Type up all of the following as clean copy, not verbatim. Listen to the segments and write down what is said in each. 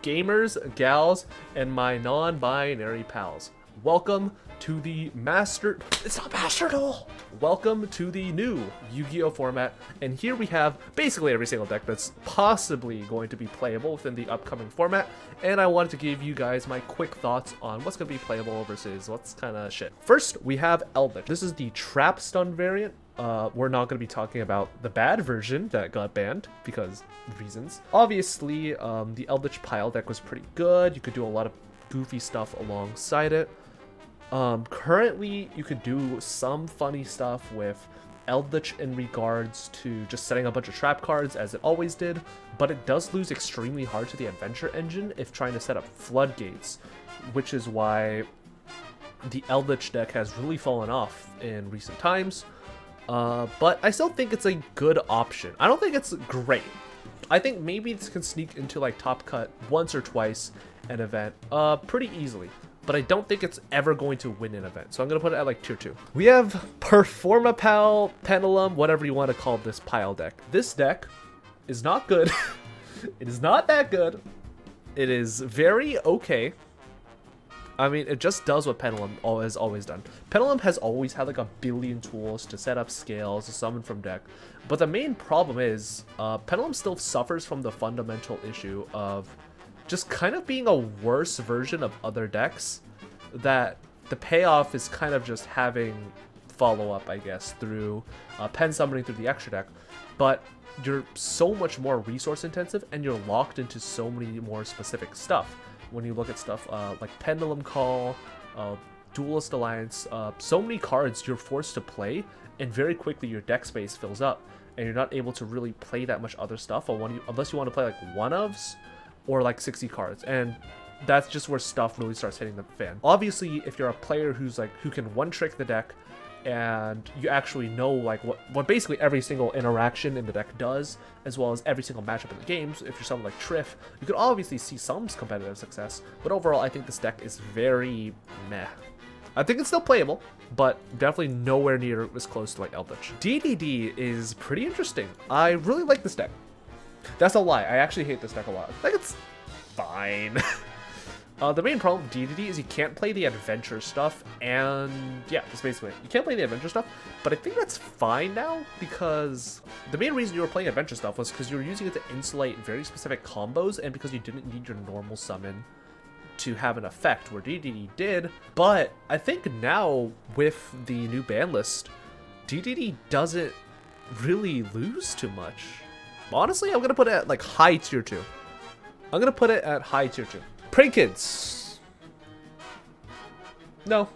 gamers, gals, and my non-binary pals. Welcome to the Master... It's not Master Duel! Welcome to the new Yu-Gi-Oh format, and here we have basically every single deck that's possibly going to be playable within the upcoming format, and I wanted to give you guys my quick thoughts on what's going to be playable versus what's kind of shit. First, we have Eldritch. This is the Trap Stun variant. We're not going to be talking about the bad version that got banned because reasons. Obviously, the Eldritch Pile deck was pretty good. You could do a lot of goofy stuff alongside it. Currently, you could do some funny stuff with Eldritch in regards to just setting a bunch of trap cards as it always did, but it does lose extremely hard to the Adventure Engine if trying to set up floodgates, which is why the Eldritch deck has really fallen off in recent times. But I still think it's a good option. I don't think it's great. I think maybe this can sneak into like Top Cut once or twice an event pretty easily. But I don't think it's ever going to win an event. So I'm going to put it at like tier 2. We have Performapal, Pendulum, whatever you want to call this pile deck. This deck is not good. It is not that good. It is very okay. I mean, it just does what Pendulum has always done. Pendulum has always had like a billion tools to set up scales, to summon from deck. But the main problem is Pendulum still suffers from the fundamental issue of just kind of being a worse version of other decks, that the payoff is kind of just having follow-up, I guess, through pen summoning through the extra deck, but you're so much more resource intensive and you're locked into so many more specific stuff. When you look at stuff like Pendulum Call, Duelist Alliance, so many cards you're forced to play, and very quickly your deck space fills up, and you're not able to really play that much other stuff unless you want to play like one-ofs, or like 60 cards, and that's just where stuff really starts hitting the fan. Obviously, if you're a player who can one-trick the deck, and you actually know like what basically every single interaction in the deck does, as well as every single matchup in the games, if you're someone like Triff, you could obviously see some competitive success, but overall I think this deck is very meh. I think it's still playable, but definitely nowhere near as close to like Eldritch. DDD is pretty interesting. I really like this deck. That's a lie. I actually hate this deck a lot. Like, it's fine. The main problem with DDD is you can't play the adventure stuff, and yeah, that's basically it. You can't play the adventure stuff, but I think that's fine now, because the main reason you were playing adventure stuff was because you were using it to insulate very specific combos, and because you didn't need your normal summon to have an effect, where DDD did. But I think now, with the new ban list, DDD doesn't really lose too much. Honestly, I'm going to put it at like high tier 2. I'm going to put it at high tier 2. Prank Kids. No.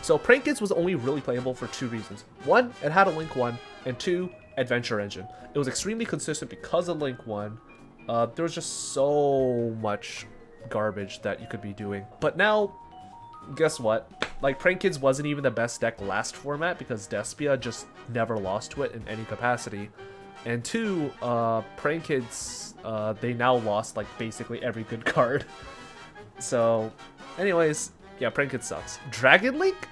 So Prank Kids was only really playable for 2 reasons. 1, it had a Link 1, and 2, Adventure Engine. It was extremely consistent because of Link 1. There was just so much garbage that you could be doing. But now, guess what? Like, Prank Kids wasn't even the best deck last format because Despia just never lost to it in any capacity. And 2, Prank Kids, they now lost, like, basically every good card. So, anyways, yeah, Prank Kids sucks. Dragon Link?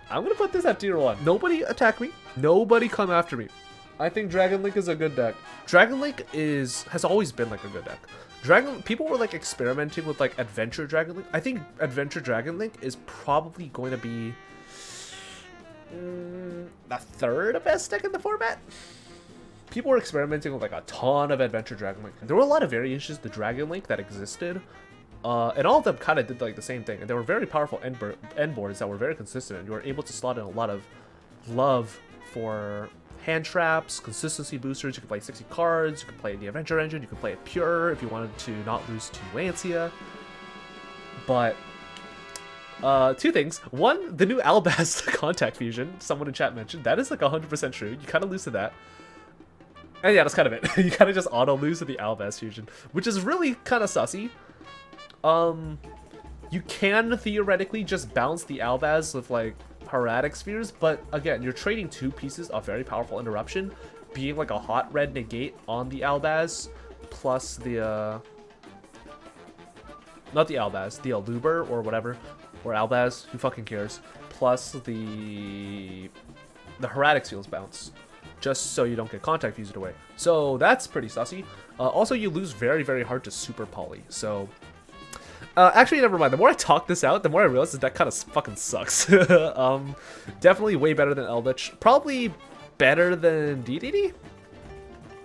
I'm gonna put this at tier 1. Nobody attack me. Nobody come after me. I think Dragon Link is a good deck. Dragon Link has always been, like, a good deck. People were, like, experimenting with, like, Adventure Dragon Link. I think Adventure Dragon Link is probably going to be the 3rd best deck in the format. People were experimenting with like a ton of Adventure Dragon Link. There were a lot of variations of the Dragon Link that existed, and all of them kind of did like the same thing. And they were very powerful end boards that were very consistent. And you were able to slot in a lot of love for hand traps, consistency boosters. You could play 60 cards. You could play the Adventure Engine. You could play it pure if you wanted to not lose to Lancia. But 2 things. 1, the new Albaz Contact Fusion. Someone in chat mentioned that is like 100% true. You kind of lose to that. And yeah, that's kind of it. You kind of just auto-lose to the Albaz Fusion, which is really kind of sussy. You can theoretically just bounce the Albaz with, like, Hieratic Spheres, but again, you're trading 2 pieces of very powerful interruption, being like a hot red negate on the Albaz, plus the, not the Albaz, the Aluber or whatever, or Albaz, who fucking cares, plus the Hieratic Spheres bounce. just so you don't get contact fused away. So that's pretty sussy. Also, you lose very, very hard to Super Poly. So, actually, never mind. The more I talk this out, the more I realize that kind of fucking sucks. Definitely way better than Eldritch. Probably better than DDD?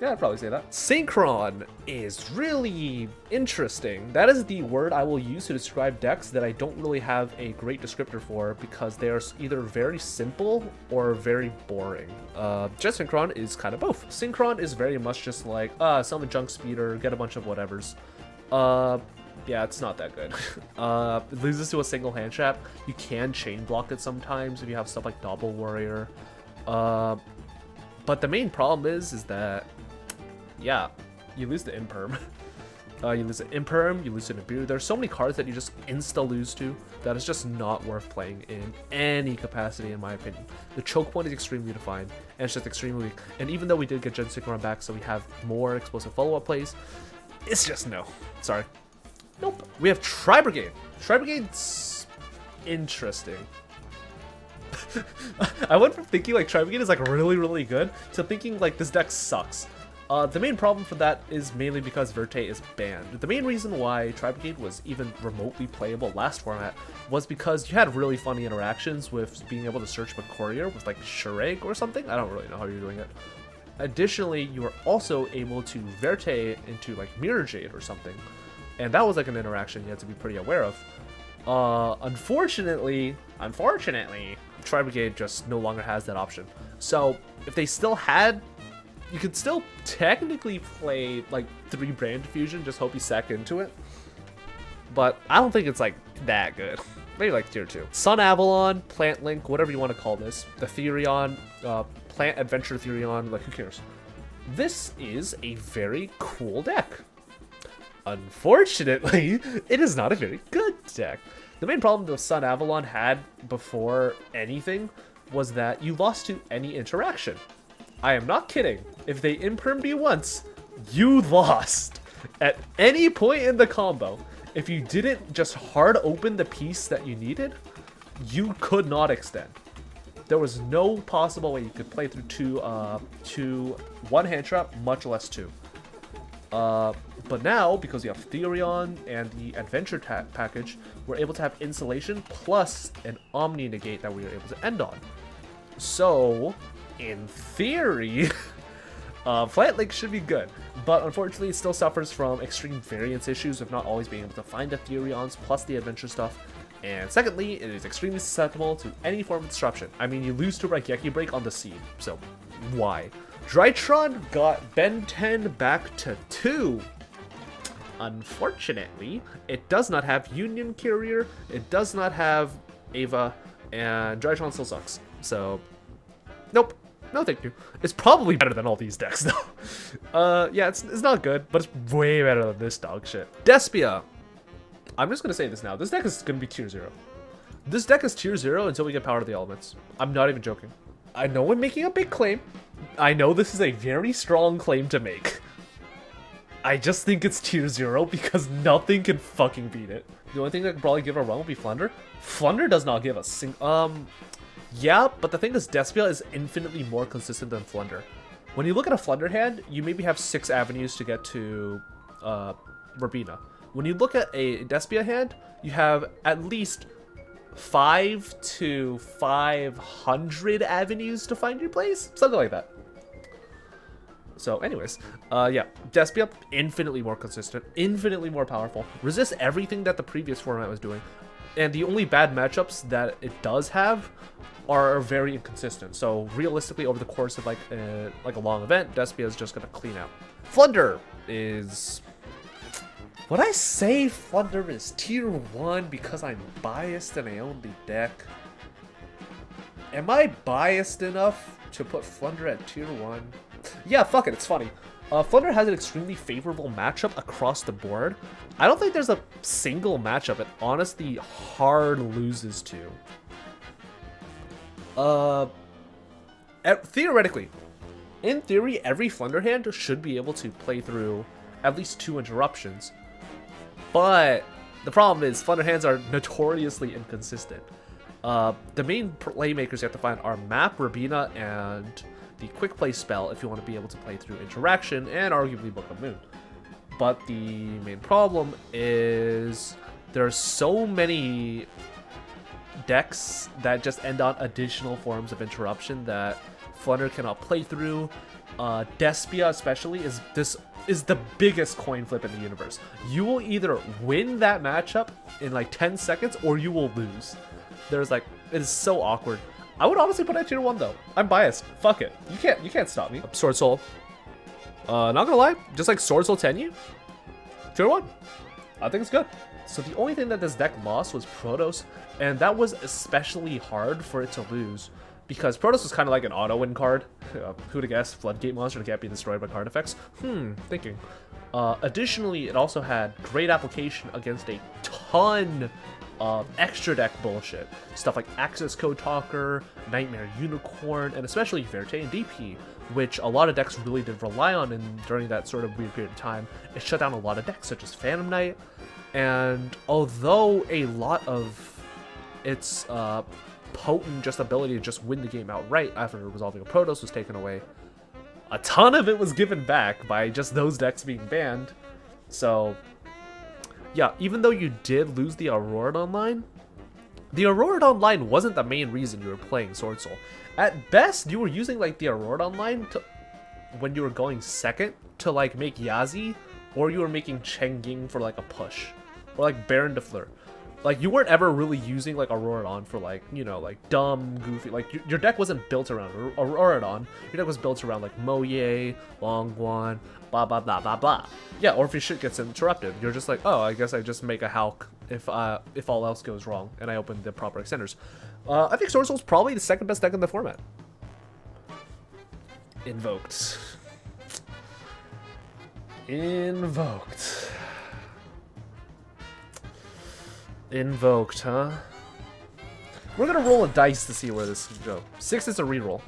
Yeah, I'd probably say that. Synchron is really interesting. That is the word I will use to describe decks that I don't really have a great descriptor for because they are either very simple or very boring. Just Synchron is kind of both. Synchron is very much just like, summon Junk Speeder, get a bunch of whatevers. Yeah, it's not that good. It loses to a single hand trap. You can chain block it sometimes if you have stuff like Double Warrior. But the main problem is that, yeah, you lose the Imperm. You lose the Imperm, you lose the Nibiru. There's so many cards that you just insta-lose to that is just not worth playing in any capacity, in my opinion. The choke point is extremely defined, and it's just extremely weak. And even though we did get Gen Synchron back, so we have more explosive follow-up plays, it's just no. Sorry. Nope. We have Tri-Brigade. Tri-Brigade's interesting. I went from thinking like Tri-Brigade is like really, really good to thinking like this deck sucks. The main problem for that is mainly because Verte is banned. The main reason why Tri-Brigade was even remotely playable last format was because you had really funny interactions with being able to search with Courier with like Shureg or something. I don't really know how you're doing it. Additionally, you were also able to Verte into like Mirror Jade or something. And that was like an interaction you had to be pretty aware of. Unfortunately, Tri-Brigade just no longer has that option. So if they still had, you could still technically play like 3 Brand Fusion, just hope you sack into it. But I don't think it's like that good. Maybe like tier 2. Sun Avalon, Plant Link, whatever you want to call this. The Therion, Plant Adventure Therion, like who cares? This is a very cool deck. Unfortunately, it is not a very good deck. The main problem the Sun Avalon had before anything was that you lost to any interaction. I am not kidding. If they impermed you once, you lost. At any point in the combo, if you didn't just hard open the piece that you needed, you could not extend. There was no possible way you could play through one hand trap, much less 2. But now, because you have Therion and the Adventure package, we're able to have Insulation plus an Omni Negate that we are able to end on. So, in theory, Plant Link should be good. But unfortunately, it still suffers from extreme variance issues of not always being able to find the Therions plus the Adventure stuff. And secondly, it is extremely susceptible to any form of disruption. I mean, you lose to Raigeki Break on the seed, so why? DRYTRON got Ben 10 back to 2. Unfortunately, it does not have Union Courier, it does not have Ava, and DRYTRON still sucks. So, nope. No thank you. It's probably better than all these decks, though. Yeah, it's not good, but it's way better than this dog shit. Despia. I'm just gonna say this now. This deck is gonna be tier 0. This deck is tier 0 until we get Power of the Elements. I'm not even joking. I know I'm making a big claim. I know this is a very strong claim to make. I just think it's tier 0 because nothing can fucking beat it. The only thing that could probably give a run would be Blunder. Blunder does not give a yeah, but the thing is Despia is infinitely more consistent than Blunder. When you look at a Blunder hand, you maybe have 6 avenues to get to Verbena. When you look at a Despia hand, you have at least 5 to 500 avenues to find your place, something like that. So anyways, yeah, Despia, infinitely more consistent, infinitely more powerful, resists everything that the previous format was doing, and the only bad matchups that it does have are very inconsistent. So realistically, over the course of like a long event, Despia is just gonna clean out. Blunder is... Would I say Blunder is tier 1 because I'm biased and I own the deck? Am I biased enough to put Blunder at tier 1? Yeah, fuck it, it's funny. Blunder has an extremely favorable matchup across the board. I don't think there's a single matchup it honestly hard loses to. Theoretically, in theory, every Blunder hand should be able to play through at least 2 interruptions. But the problem is Blunder hands are notoriously inconsistent. The main playmakers you have to find are Map, Rabina, and the quick play spell if you want to be able to play through interaction and arguably Book of Moon. But the main problem is there are so many decks that just end on additional forms of interruption that Blunder cannot play through. Despia especially is the biggest coin flip in the universe. You will either win that matchup in like 10 seconds or you will lose. There's like, it is so awkward. I would honestly put it tier 1 though. I'm biased. Fuck it. You can't stop me. Sword Soul. Not gonna lie, just like Sword Soul Tenyu, tier 1. I think it's good. So the only thing that this deck lost was Protoss, and that was especially hard for it to lose because Protoss was kind of like an auto win card. Who'd have guessed? Floodgate monster can't be destroyed by card effects. Thinking. Additionally, it also had great application against a ton of extra deck bullshit. Stuff like Access Code Talker, Nightmare Unicorn, and especially Verte and DP, which a lot of decks really did rely on during that sort of weird period of time. It shut down a lot of decks such as Phantom Knight, and although a lot of its potent just ability to just win the game outright after resolving a Protoss was taken away, a ton of it was given back by just those decks being banned. So yeah, even though you did lose the Aurora Online wasn't the main reason you were playing Sword Soul. At best, you were using like the Aurora Online when you were going second to like make Yazi, or you were making Chenging for like a push, or like Baron de Fleur. Like you weren't ever really using like Auroradon for like, you know, like dumb, goofy, like your deck wasn't built around Auroradon. Your deck was built around like Moye, Longguan, blah blah blah blah blah. Yeah, or if your shit gets interrupted, you're just like, oh, I guess I just make a Hulk if all else goes wrong and I open the proper extenders. I think Sword Soul's probably the second best deck in the format. Invoked. Invoked, huh? We're gonna roll a dice to see where this can go. 6 is a reroll.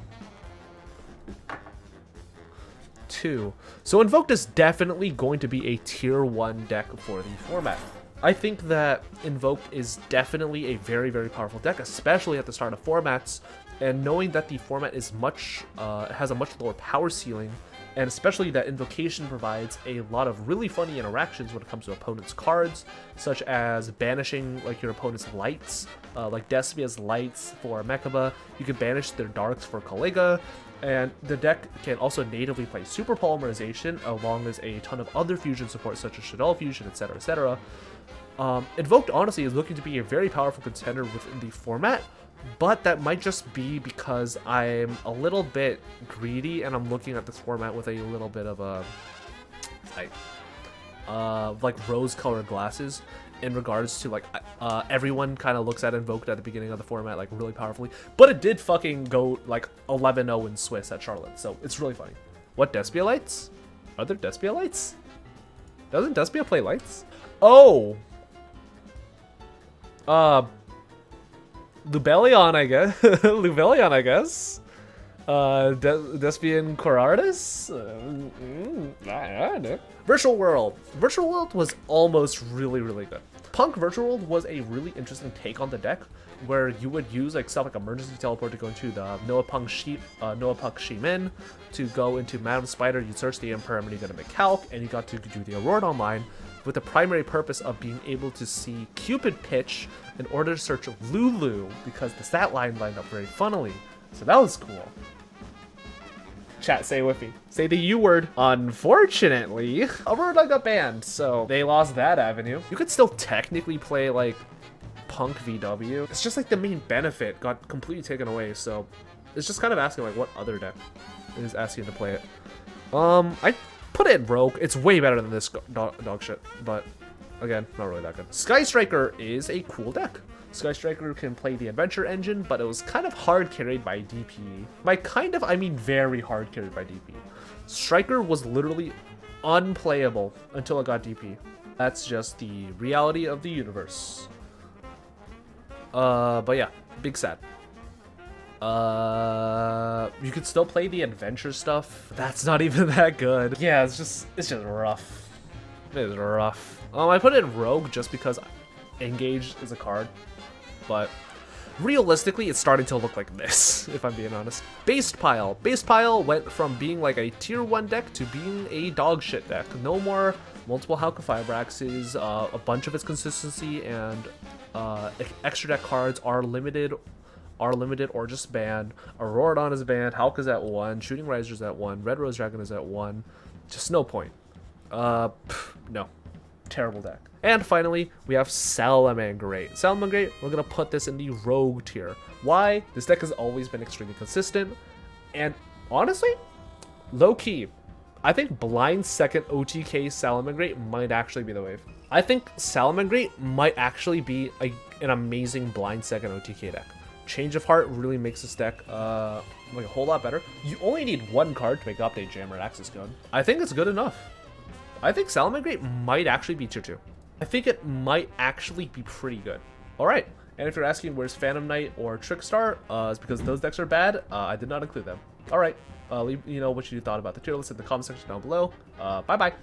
2. So Invoked is definitely going to be a tier 1 deck for the format. I think that Invoked is definitely a very, very powerful deck, especially at the start of formats, and knowing that the format is has a much lower power ceiling, and especially that Invocation provides a lot of really funny interactions when it comes to opponents' cards, such as banishing like your opponent's lights, like Despia's lights for Mechaba. You can banish their darks for Kalega, and the deck can also natively play Super Polymerization, along with a ton of other fusion support such as Shaddoll Fusion, etc., etc. Invoked honestly is looking to be a very powerful contender within the format, but that might just be because I'm a little bit greedy and I'm looking at this format with a little bit of a like rose-colored glasses in regards to like everyone kind of looks at Invoked at the beginning of the format like really powerfully, but it did fucking go like 11-0 in Swiss at Charlotte, so it's really funny. What, Despia lights? Are there Despia lights? Doesn't Despia play lights? Oh! Lubellion, I guess. Lubellion, I guess. Despian Corardis? I don't know. Virtual World. Virtual World was almost really, really good. Punk Virtual World was a really interesting take on the deck, where you would use like stuff like Emergency Teleport to go into the Noah Punk Shimin, to go into Madam Spider, you search the Emperor, you got to make Calc, and you got to do the Aurora Online, with the primary purpose of being able to see Cupid pitch in order to search Lulu, because the stat line lined up very funnily. So that was cool. Chat, say with me. Say the U word. Unfortunately, Aurora got banned, so they lost that avenue. You could still technically play like Punk VW. It's just like the main benefit got completely taken away, so it's just kind of asking like what other deck is asking to play it. I put it in Rogue. It's way better than this dog shit, but again, not really that good. Sky Striker is a cool deck. Sky Striker can play the Adventure Engine, but it was kind of hard carried by DP. By kind of, I mean very hard carried by DP. Striker was literally unplayable until it got DP. That's just the reality of the universe. But yeah, big sad. You could still play the adventure stuff. That's not even that good. Yeah, it's just rough. It is rough. I put it in Rogue just because Engage is a card, but realistically, it's starting to look like this, if I'm being honest. Based Pile. Based Pile went from being like a tier 1 deck to being a dog shit deck. No more multiple Hauka Fibraxes, a bunch of its consistency and extra deck cards are limited or just banned. Auroradon is banned, Hauka's at 1, Shooting Riser's at 1, Red Rose Dragon is at 1. Just no point. No. Terrible deck. And finally, we have Salamangreat. Salamangreat, we're going to put this in the Rogue tier. Why? This deck has always been extremely consistent. And honestly, low-key, I think blind second OTK Salamangreat might actually be the wave. I think Salamangreat might actually be an amazing blind second OTK deck. Change of Heart really makes this deck like a whole lot better. You only need one card to make Update Jammer at Access Code. I think it's good enough. I think Salamangreat might actually be tier 2. I think it might actually be pretty good. Alright, and if you're asking where's Phantom Knight or Trickstar, it's because those decks are bad. I did not include them. Alright, leave what you thought about the tier list in the comment section down below. Bye-bye.